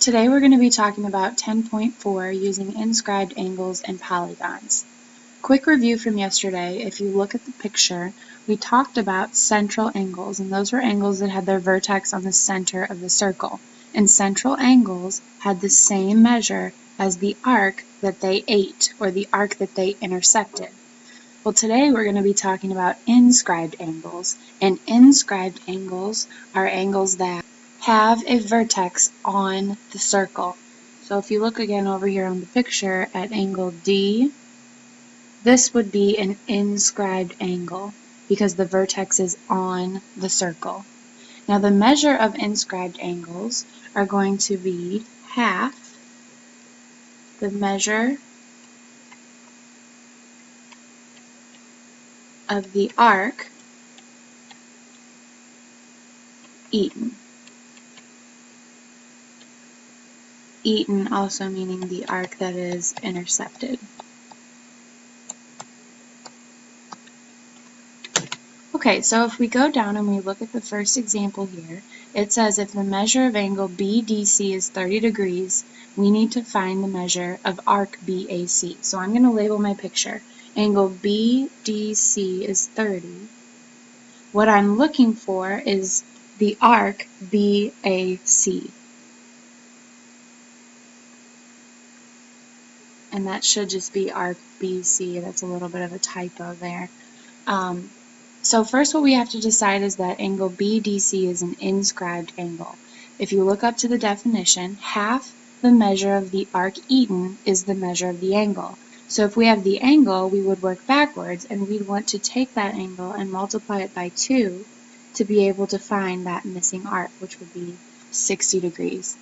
Today we're going to be talking about 10.4 using inscribed angles and polygons. Quick review from yesterday, if you look at the picture, we talked about central angles, and those were angles that had their vertex on the center of the circle. And central angles had the same measure as the arc that they ate, or the arc that they intersected. Well, today we're going to be talking about inscribed angles, and inscribed angles are angles that have a vertex on the circle. So if you look again over here on the picture at angle D, this would be an inscribed angle because the vertex is on the circle. Now the measure of inscribed angles are going to be half the measure of the arc eaten. Eaten also meaning the arc that is intercepted. Okay, so if we go down and we look at the first example here, it says if the measure of angle BDC is 30 degrees, we need to find the measure of arc BAC. So I'm going to label my picture. Angle BDC is 30. What I'm looking for is the arc BAC. And that should just be arc BC. That's a little bit of a typo there. So first what we have to decide is that angle BDC is an inscribed angle. If you look up to the definition, half the measure of the arc eaten is the measure of the angle. So if we have the angle, we would work backwards, and we'd want to take that angle and multiply it by 2 to be able to find that missing arc, which would be 60 degrees.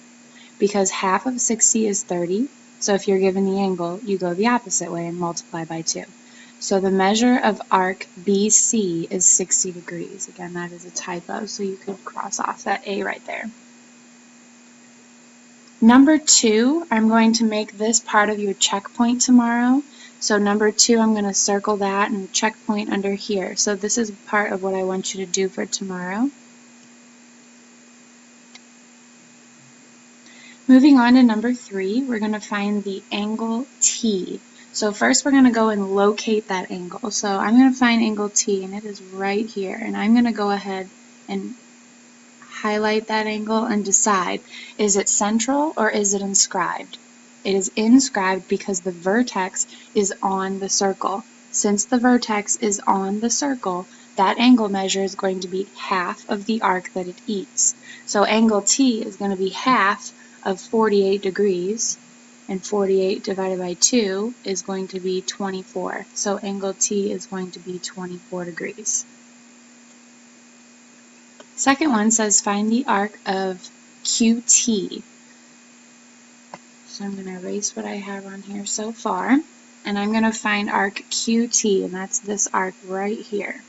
Because half of 60 is 30, so if you're given the angle, you go the opposite way and multiply by 2. So the measure of arc BC is 60 degrees. Again, that is a typo, so you could cross off that A right there. Number 2, I'm going to make this part of your checkpoint tomorrow. So number 2, I'm going to circle that and checkpoint under here. So this is part of what I want you to do for tomorrow. Moving on to number 3, we're going to find the angle T. So first we're going to go and locate that angle. So I'm going to find angle T, and it is right here. And I'm going to go ahead and highlight that angle and decide, is it central or is it inscribed? It is inscribed because the vertex is on the circle. Since the vertex is on the circle, that angle measure is going to be half of the arc that it eats. So angle T is going to be half of 48 degrees. And 48 divided by 2 is going to be 24. So angle T is going to be 24 degrees. Second one says find the arc of QT. So I'm going to erase what I have on here so far. And I'm going to find arc QT, and that's this arc right here.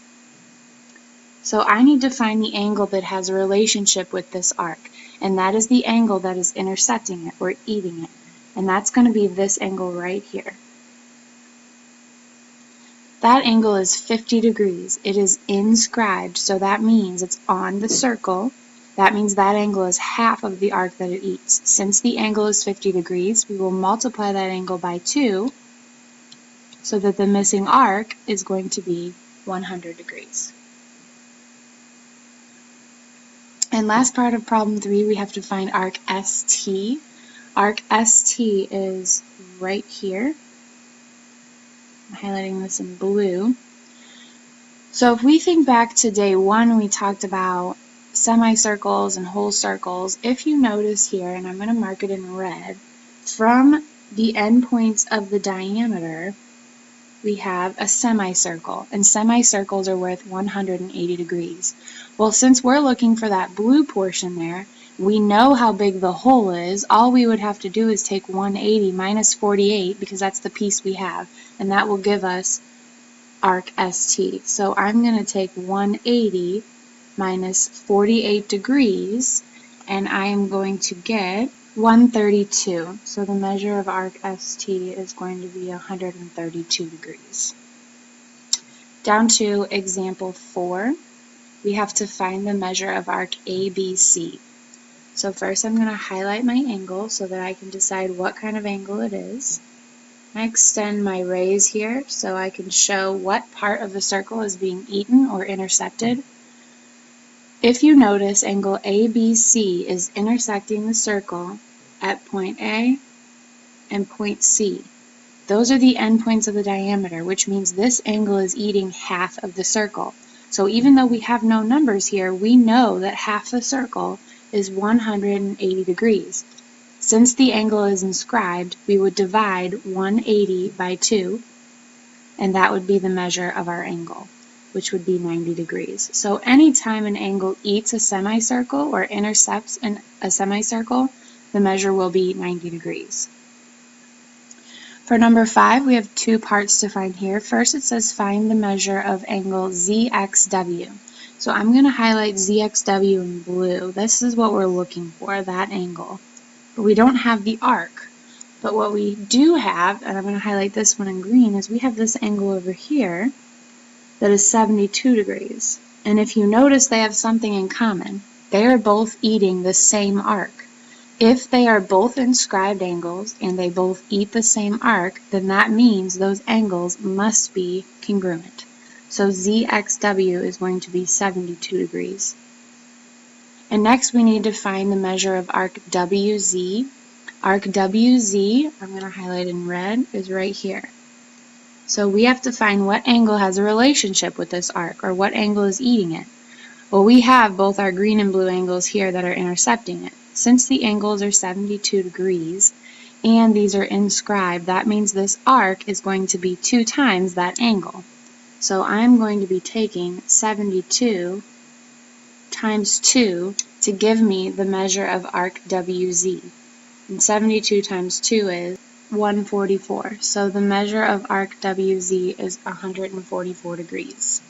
So I need to find the angle that has a relationship with this arc. And that is the angle that is intersecting it, or eating it. And that's going to be this angle right here. That angle is 50 degrees. It is inscribed, so that means it's on the circle. That means that angle is half of the arc that it eats. Since the angle is 50 degrees, we will multiply that angle by 2 so that the missing arc is going to be 100 degrees. And last part of problem 3, we have to find arc ST. Arc ST is right here. I'm highlighting this in blue. So if we think back to day 1, we talked about semicircles and whole circles. If you notice here, and I'm going to mark it in red, from the endpoints of the diameter, we have a semicircle, and semicircles are worth 180 degrees. Well, since we're looking for that blue portion there, we know how big the hole is. All we would have to do is take 180 minus 48, because that's the piece we have, and that will give us arc ST. So I'm going to take 180 minus 48 degrees, and I am going to get 132. So the measure of arc ST is going to be 132 degrees. Down to example 4, we have to find the measure of arc ABC. So first I'm going to highlight my angle so that I can decide what kind of angle it is. I extend my rays here so I can show what part of the circle is being eaten or intercepted. If you notice, angle ABC is intersecting the circle at point A and point C. Those are the endpoints of the diameter, which means this angle is eating half of the circle. So even though we have no numbers here, we know that half the circle is 180 degrees. Since the angle is inscribed, we would divide 180 by 2, and that would be the measure of our angle, which would be 90 degrees. So anytime an angle eats a semicircle or intercepts a semicircle, the measure will be 90 degrees. For number 5, we have two parts to find here. First, it says find the measure of angle ZXW. So I'm going to highlight ZXW in blue. This is what we're looking for, that angle. But we don't have the arc. But what we do have, and I'm going to highlight this one in green, is we have this angle over here that is 72 degrees. And if you notice, they have something in common. They are both eating the same arc. If they are both inscribed angles and they both eat the same arc, then that means those angles must be congruent. So ZXW is going to be 72 degrees. And next we need to find the measure of arc WZ. Arc WZ, I'm going to highlight in red, is right here. So we have to find what angle has a relationship with this arc, or what angle is eating it. Well, we have both our green and blue angles here that are intercepting it. Since the angles are 72 degrees and these are inscribed, that means this arc is going to be 2 times that angle. So I'm going to be taking 72 times 2 to give me the measure of arc WZ. And 72 times 2 is 144. So the measure of arc WZ is 144 degrees.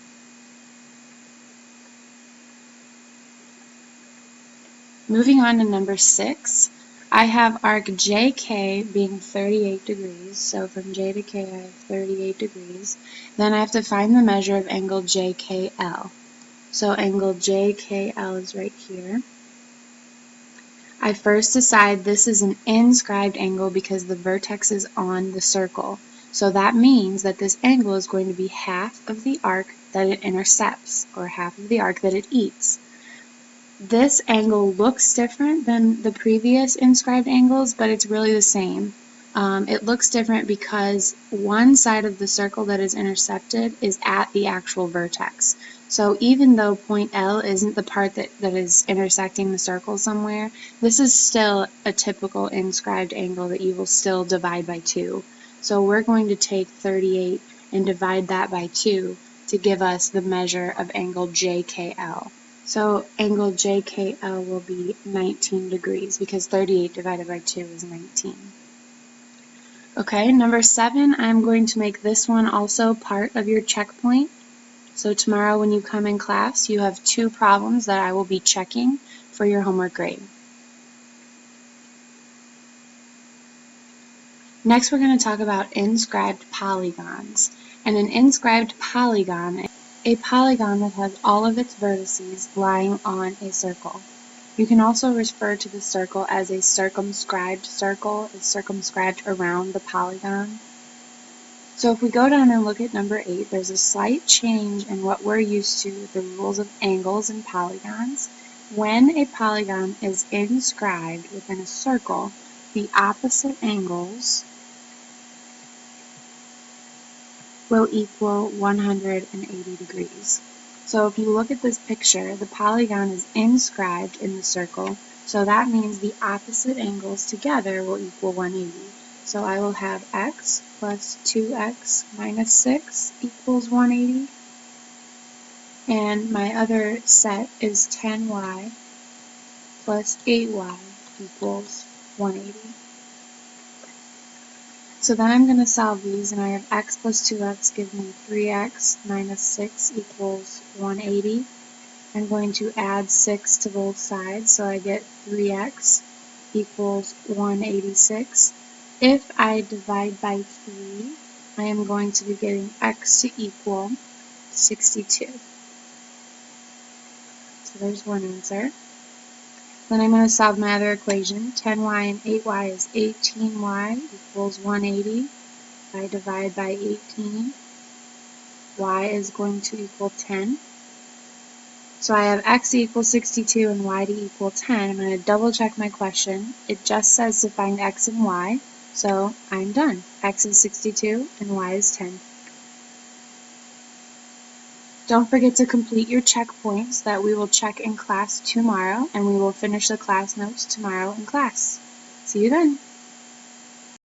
Moving on to number 6, I have arc JK being 38 degrees. So from J to K I have 38 degrees. Then I have to find the measure of angle JKL. So angle JKL is right here. I first decide this is an inscribed angle because the vertex is on the circle. So that means that this angle is going to be half of the arc that it intercepts, or half of the arc that it eats. This angle looks different than the previous inscribed angles, but it's really the same. It looks different because one side of the circle that is intercepted is at the actual vertex. So even though point L isn't the part that is intersecting the circle somewhere, this is still a typical inscribed angle that you will still divide by 2. So we're going to take 38 and divide that by 2 to give us the measure of angle JKL. So angle JKL will be 19 degrees because 38 divided by 2 is 19. Okay, number 7, I'm going to make this one also part of your checkpoint. So tomorrow when you come in class, you have 2 problems that I will be checking for your homework grade. Next, we're going to talk about inscribed polygons. And an inscribed polygon is a polygon that has all of its vertices lying on a circle. You can also refer to the circle as a circumscribed circle. It's circumscribed around the polygon. So if we go down and look at number 8, there's a slight change in what we're used to with the rules of angles and polygons. When a polygon is inscribed within a circle, the opposite angles will equal 180 degrees. So if you look at this picture, the polygon is inscribed in the circle, so that means the opposite angles together will equal 180. So I will have x plus 2x minus 6 equals 180, and my other set is 10y plus 8y equals 180. So then I'm going to solve these, and I have x plus 2x gives me 3x minus 6 equals 180. I'm going to add 6 to both sides, so I get 3x equals 186. If I divide by 3, I am going to be getting x to equal 62. So there's one answer. Then I'm going to solve my other equation. 10y and 8y is 18y equals 180. If I divide by 18, y is going to equal 10. So I have x equals 62 and y to equal 10. I'm going to double check my question. It just says to find x and y, so I'm done. X is 62 and y is 10. Don't forget to complete your checkpoints that we will check in class tomorrow, and we will finish the class notes tomorrow in class. See you then.